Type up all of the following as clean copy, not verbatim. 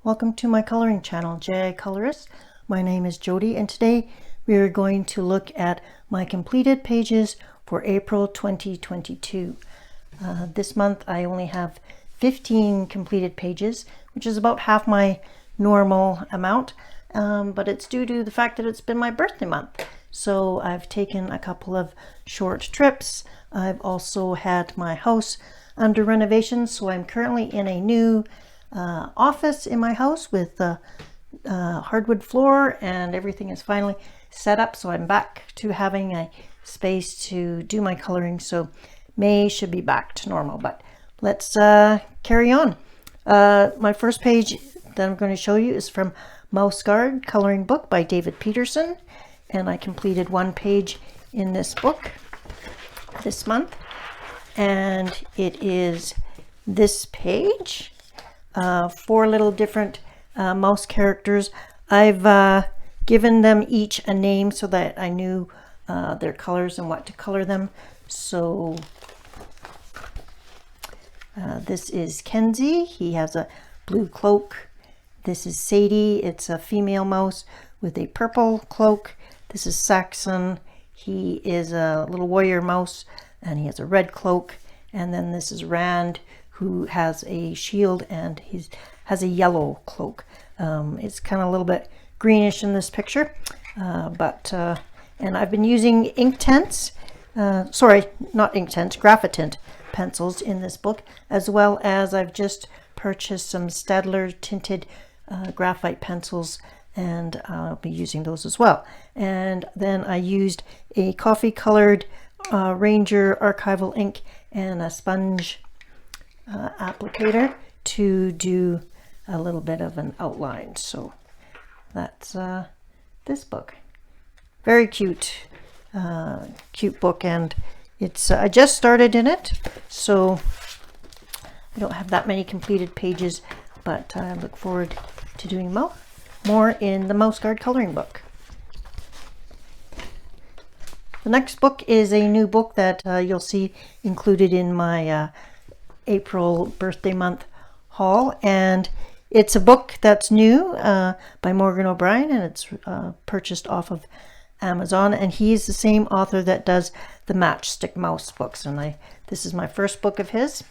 Welcome to my coloring channel, J.I. Colorist. My name is Jody, and today we are going to look at my completed pages for April 2022. This month I only have 15 completed pages, which is about half my normal amount, but it's due to the fact that it's been my birthday month. So I've taken a couple of short trips. I've also had my house under renovation, so I'm currently in a new office in my house with hardwood floor, and everything is finally set up, so I'm back to having a space to do my coloring. So May should be back to normal, but let's carry on. My first page that I'm going to show you is from Postcards coloring book by David Peterson, and I completed one page in this book this month, and it is this page. 4 little different mouse characters. I've given them each a name so that I knew their colors and what to color them. So this is Kenzie. He has a blue cloak. This is Sadie. It's a female mouse with a purple cloak. This is Saxon. He is a little warrior mouse and he has a red cloak. And then this is Rand, who has a shield and he has a yellow cloak. It's kind of a little bit greenish in this picture, and I've been using ink tints, sorry, not ink tints, graphitint pencils in this book, as well as I've just purchased some Staedtler tinted graphite pencils, and I'll be using those as well. And then I used a coffee colored Ranger archival ink and a sponge applicator to do a little bit of an outline. So that's this book. Very cute book, and it's I just started in it, so I don't have that many completed pages, but I look forward to doing more in the Postcards coloring book. The next book is a new book that you'll see included in my April birthday month haul, and it's a book that's new by Morgan O'Brien, and it's purchased off of Amazon, and he's the same author that does the Matchstick Mouse books, and this is my first book of his.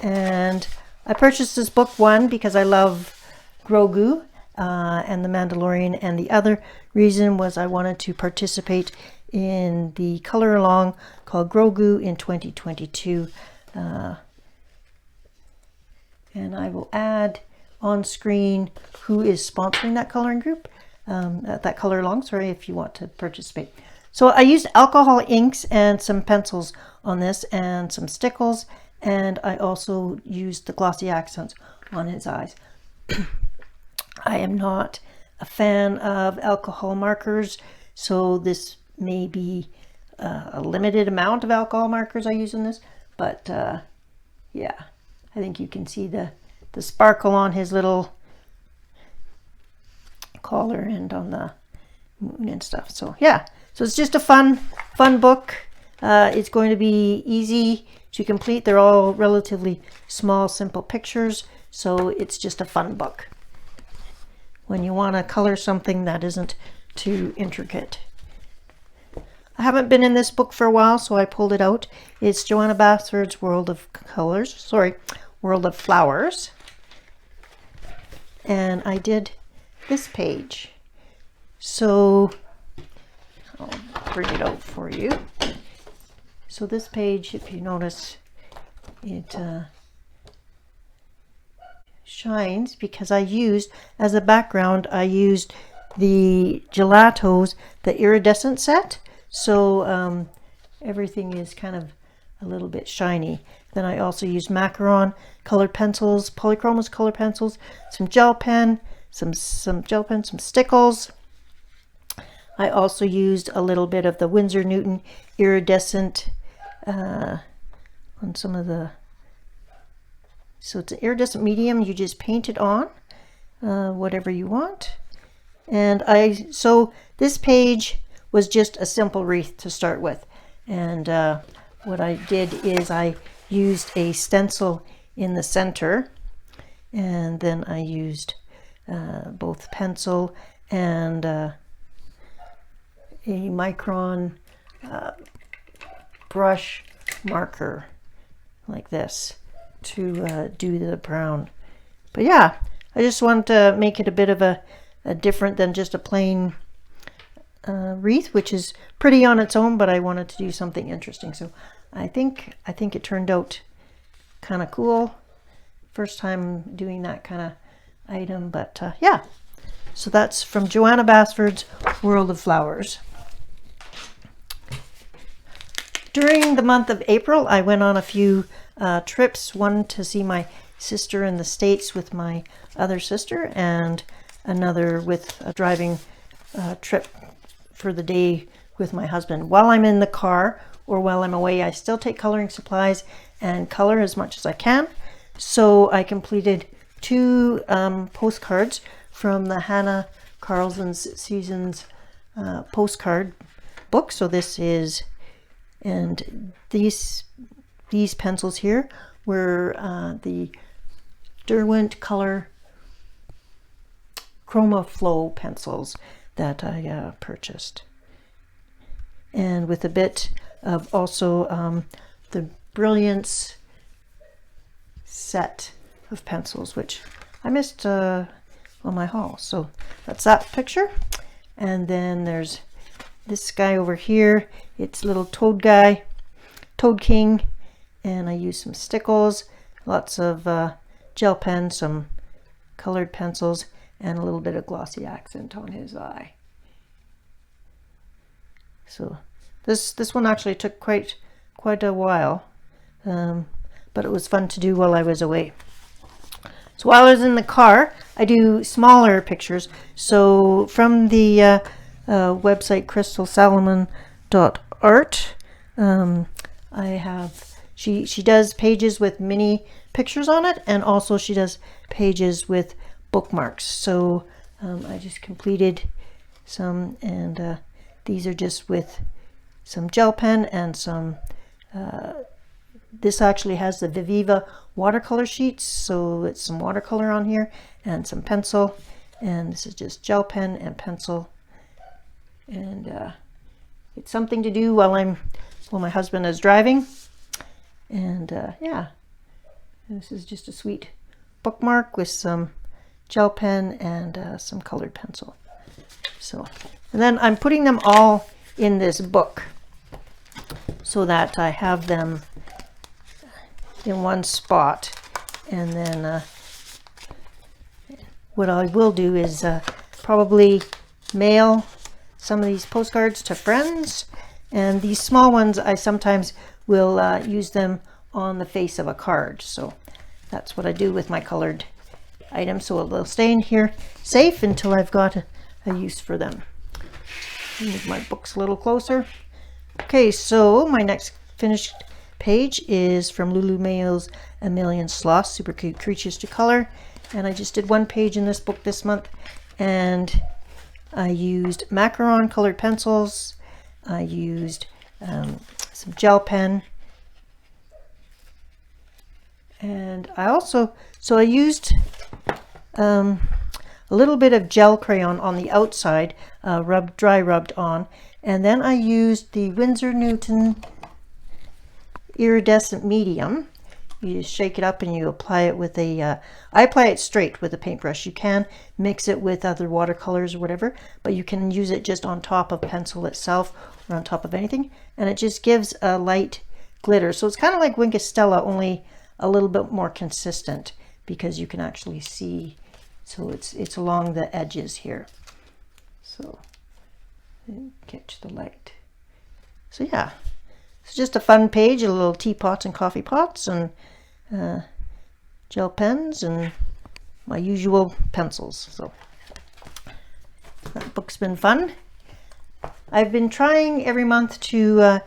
And I purchased this book, one, because I love Grogu and the Mandalorian, and the other reason was I wanted to participate in the color along called Grogu in 2022. And I will add on screen who is sponsoring that coloring group, that color along, sorry, if you want to participate. So I used alcohol inks and some pencils on this and some stickles, and I also used the glossy accents on his eyes. I am not a fan of alcohol markers, so this may be a limited amount of alcohol markers I use in this, but yeah. I think you can see the sparkle on his little collar and on the moon and stuff. So yeah, so it's just a fun book. It's going to be easy to complete. They're all relatively small, simple pictures, so it's just a fun book when you want to color something that isn't too intricate. I haven't been in this book for a while, so I pulled it out. It's Johanna Basford's World of Flowers. And I did this page. So I'll bring it out for you. So this page, if you notice, it shines because I used, as a background, I used the Gelato's, the iridescent set. So everything is kind of a little bit shiny. Then I also used macaron colored pencils, polychromos colored pencils, some gel pen, some gel pen, some stickles. I also used a little bit of the Winsor Newton iridescent on some of the, so it's an iridescent medium. You just paint it on whatever you want. And so this page was just a simple wreath to start with, and what I did is I used a stencil in the center, and then I used both pencil and a micron brush marker like this to do the brown. But yeah, I just want to make it a bit of a different than just a plain wreath, which is pretty on its own, but I wanted to do something interesting. So I think it turned out kind of cool. First time doing that kind of item, but yeah. So that's from Johanna Basford's World of Flowers. During the month of April, I went on a few trips, one to see my sister in the States with my other sister, and another with a driving trip for the day with my husband. While I'm in the car or while I'm away, I still take coloring supplies and color as much as I can. So I completed 2 postcards from the Hannah Karlson's Seasons postcard book. So this is, and these pencils here were the Derwent Color Chroma Flow pencils that I purchased, and with a bit of also the Brilliance set of pencils, which I missed on my haul. So that's that picture. And then there's this guy over here. It's little toad guy, Toad King, and I used some stickles, lots of gel pen, some colored pencils, and a little bit of glossy accent on his eye. So this one actually took quite a while, but it was fun to do while I was away. So while I was in the car, I do smaller pictures. So from the website crystalsalamon.art, I have, she does pages with mini pictures on it, and also she does pages with bookmarks. So I just completed some, and these are just with some gel pen and some this actually has the Viviva watercolor sheets, so it's some watercolor on here and some pencil, and this is just gel pen and pencil, and it's something to do while my husband is driving. And yeah, this is just a sweet bookmark with some gel pen and some colored pencil. So, and then I'm putting them all in this book so that I have them in one spot. And then what I will do is probably mail some of these postcards to friends, and these small ones I sometimes will use them on the face of a card. So that's what I do with my colored items, so they'll stay in here safe until I've got a use for them. Move my books a little closer. Okay, so my next finished page is from Lulu Mayo's A Million Sloths, Super Cute Creatures to Color, and I just did one page in this book this month, and I used macaron colored pencils, I used some gel pen, and I also, so I used a little bit of gel crayon on the outside, dry rubbed on, and then I used the Winsor Newton iridescent medium. You just shake it up and you apply it with I apply it straight with a paintbrush. You can mix it with other watercolors or whatever, but you can use it just on top of pencil itself or on top of anything, and it just gives a light glitter. So it's kind of like Wink of Stella, only a little bit more consistent, because you can actually see, so it's along the edges here, so catch the light. So yeah, it's just a fun page, a little teapots and coffee pots and gel pens and my usual pencils. So that book's been fun. I've been trying every month to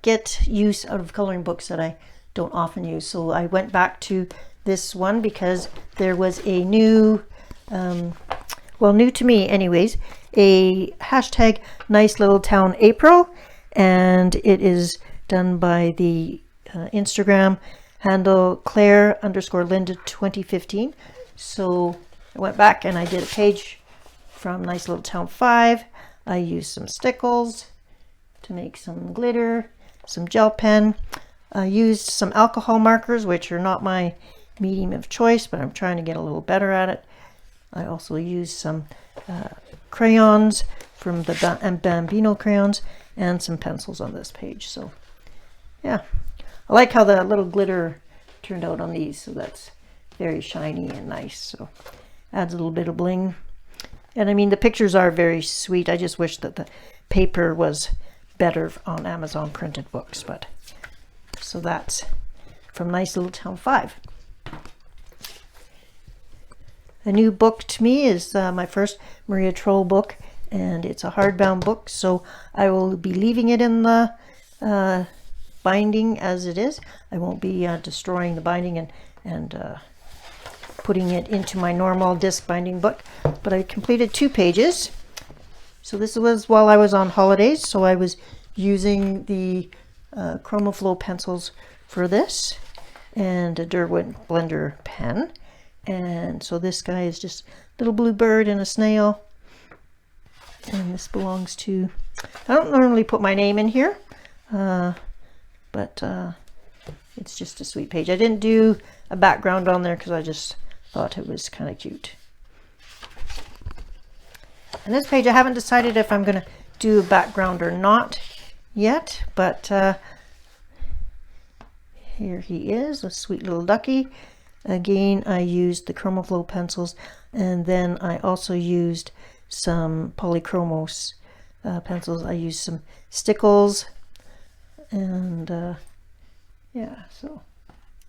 get use out of coloring books that I don't often use. So I went back to this one because there was a new, well, new to me anyways, a hashtag Nice Little Town April, and it is done by the Instagram handle Claire_Linda2015. So I went back and I did a page from Nice Little Town 5. I used some stickles to make some glitter, some gel pen. I used some alcohol markers, which are not my medium of choice, but I'm trying to get a little better at it. I also used some crayons from the Bambino crayons and some pencils on this page. So yeah, I like how the little glitter turned out on these. So that's very shiny and nice. So adds a little bit of bling. And I mean, the pictures are very sweet. I just wish that the paper was better on Amazon printed books. But so that's from Nice Little Town 5. A new book to me is my first Maria Trolle book, and it's a hardbound book, so I will be leaving it in the binding as it is. I won't be destroying the binding and putting it into my normal disc binding book, but I completed 2 pages. So this was while I was on holidays, so I was using the ChromaFlow pencils for this and a Derwent blender pen. And so this guy is just a little blue bird and a snail. And this belongs to, I don't normally put my name in here, but it's just a sweet page. I didn't do a background on there because I just thought it was kind of cute. And this page, I haven't decided if I'm going to do a background or not yet, but here he is, a sweet little ducky. Again, I used the ChromaFlow pencils, and then I also used some Polychromos pencils. I used some stickles, and yeah, so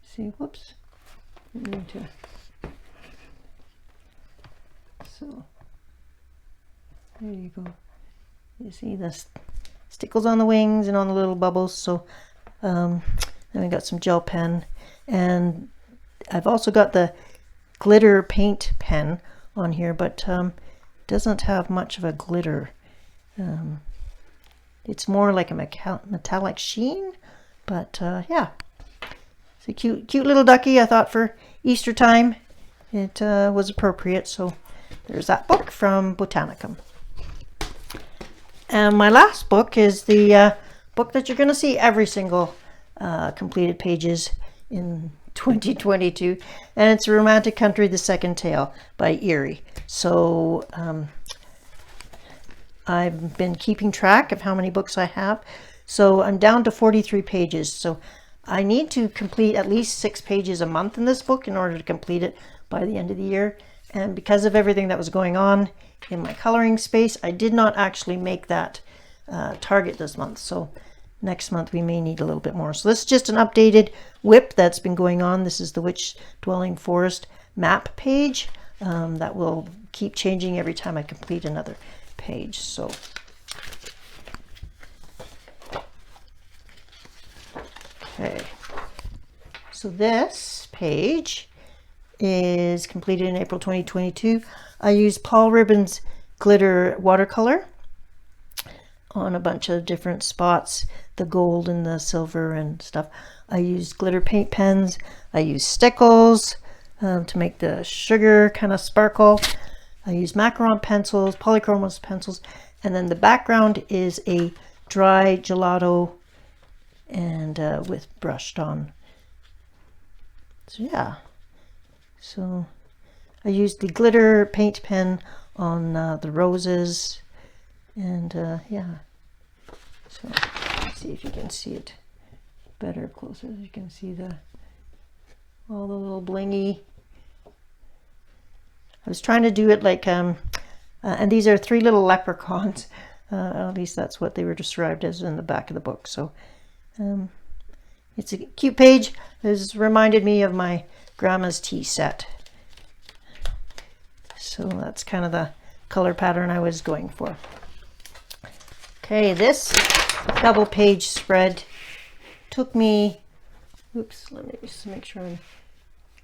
see, whoops, I need to, so there you go. You see the stickles on the wings and on the little bubbles. So then we got some gel pen, and I've also got the glitter paint pen on here, but doesn't have much of a glitter. It's more like a metallic sheen, but yeah, it's a cute little ducky. I thought for Easter time it was appropriate. So there's that book from Botanicum. And my last book is the book that you're going to see every single completed pages in 2022, and it's A Romantic Country, The Second Tale by Eriy. So I've been keeping track of how many books I have. So I'm down to 43 pages. So I need to complete at least 6 pages a month in this book in order to complete it by the end of the year. And because of everything that was going on in my coloring space, I did not actually make that target this month. So next month we may need a little bit more. So this is just an updated WIP that's been going on. This is the Witch Dwelling Forest map page that will keep changing every time I complete another page. So okay, so this page is completed in April 2022. I used Paul Ribbon's glitter watercolor on a bunch of different spots, the gold and the silver and stuff. I used glitter paint pens. I used stickles to make the sugar kind of sparkle. I used macaron pencils, Polychromos pencils, and then the background is a dry gelato and with brushed on. So yeah, so I used the glitter paint pen on the roses. And yeah, so let's see if you can see it better closer. You can see all the little blingy. I was trying to do it like and these are 3 little leprechauns. At least that's what they were described as in the back of the book. So it's a cute page. This reminded me of my grandma's tea set. So that's kind of the color pattern I was going for. Okay, this double page spread took me, oops, let me just make sure I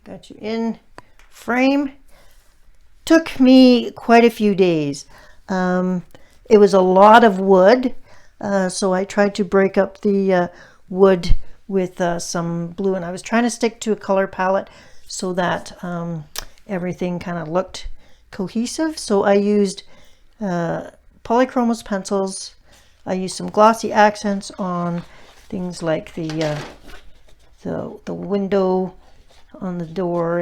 got you in frame. Took me quite a few days. It was a lot of wood, so I tried to break up the wood with some blue, and I was trying to stick to a color palette so that everything kind of looked cohesive. So I used polychromos pencils. I used some glossy accents on things like the window on the door.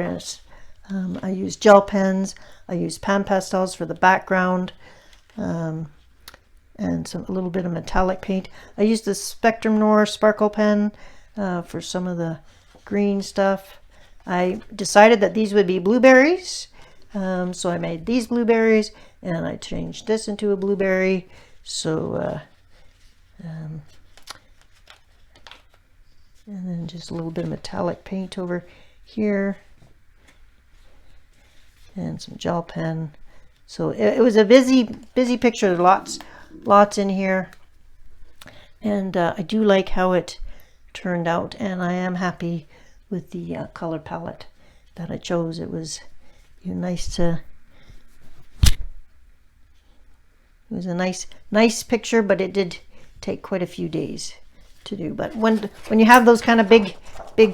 I used gel pens. I used pan pastels for the background, and a little bit of metallic paint. I used the Spectrum Noir sparkle pen for some of the green stuff. I decided that these would be blueberries, so I made these blueberries, and I changed this into a blueberry. So and then just a little bit of metallic paint over here, and some gel pen. So it was a busy picture. Lots in here, and I do like how it turned out, and I am happy with the color palette that I chose. It was it was a nice picture, but it did take quite a few days to do. But when you have those kind of big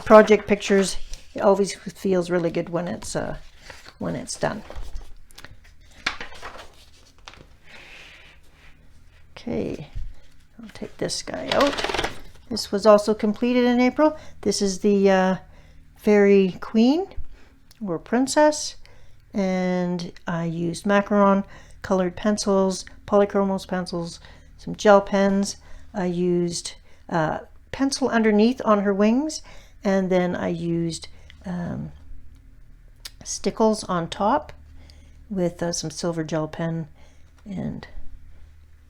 project pictures, it always feels really good when it's done. Okay, I'll take this guy out. This was also completed in April. This is the Fairy Queen or Princess, and I used macaron colored pencils, polychromos pencils, some gel pens. I used pencil underneath on her wings, and then I used stickles on top with some silver gel pen and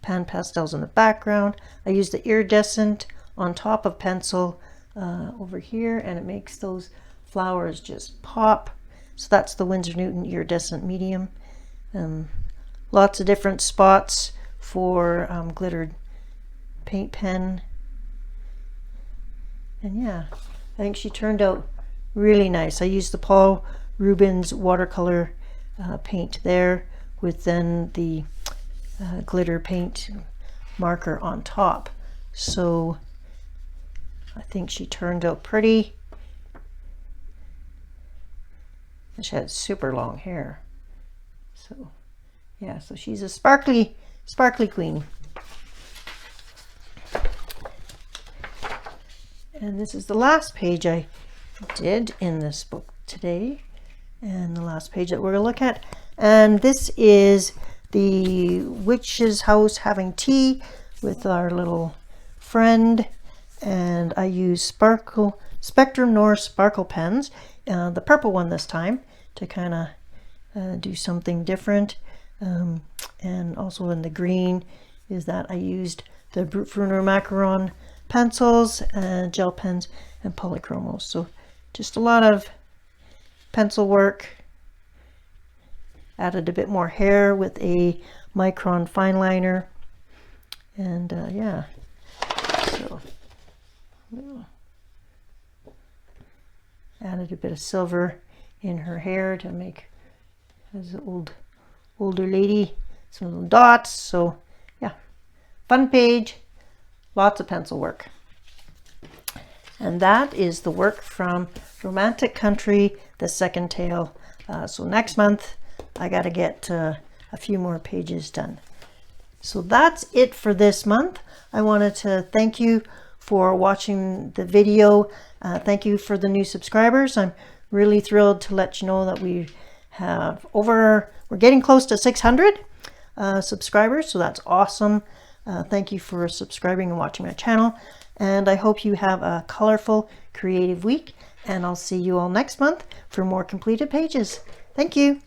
pan pastels in the background. I used the iridescent on top of pencil over here, and it makes those flowers just pop. So that's the Winsor Newton iridescent medium. Lots of different spots for glittered paint pen. And yeah, I think she turned out really nice. I used the Paul Rubens watercolor paint there, with then the glitter paint marker on top. So I think she turned out pretty. She had super long hair. So yeah, so she's a sparkly queen. And this is the last page I did in this book today, and the last page that we're going to look at. And this is the witch's house having tea with our little friend, and I use Spectrum Noir sparkle pens, the purple one this time, to kind of do something different. And also in the green is that I used the Brute Fruiner macaron pencils and gel pens and polychromos. So just a lot of pencil work. Added a bit more hair with a micron fine liner, and yeah, so added a bit of silver in her hair to make as an older lady, some little dots. So yeah, fun page, lots of pencil work. And that is the work from Romantic Country, the second tale. So next month I got to get a few more pages done. So that's it for this month. I wanted to thank you for watching the video. Thank you for the new subscribers. I'm really thrilled to let you know that we have we're getting close to 600 subscribers, so that's awesome. Thank you for subscribing and watching my channel, and I hope you have a colorful, creative week, and I'll see you all next month for more completed pages. Thank you.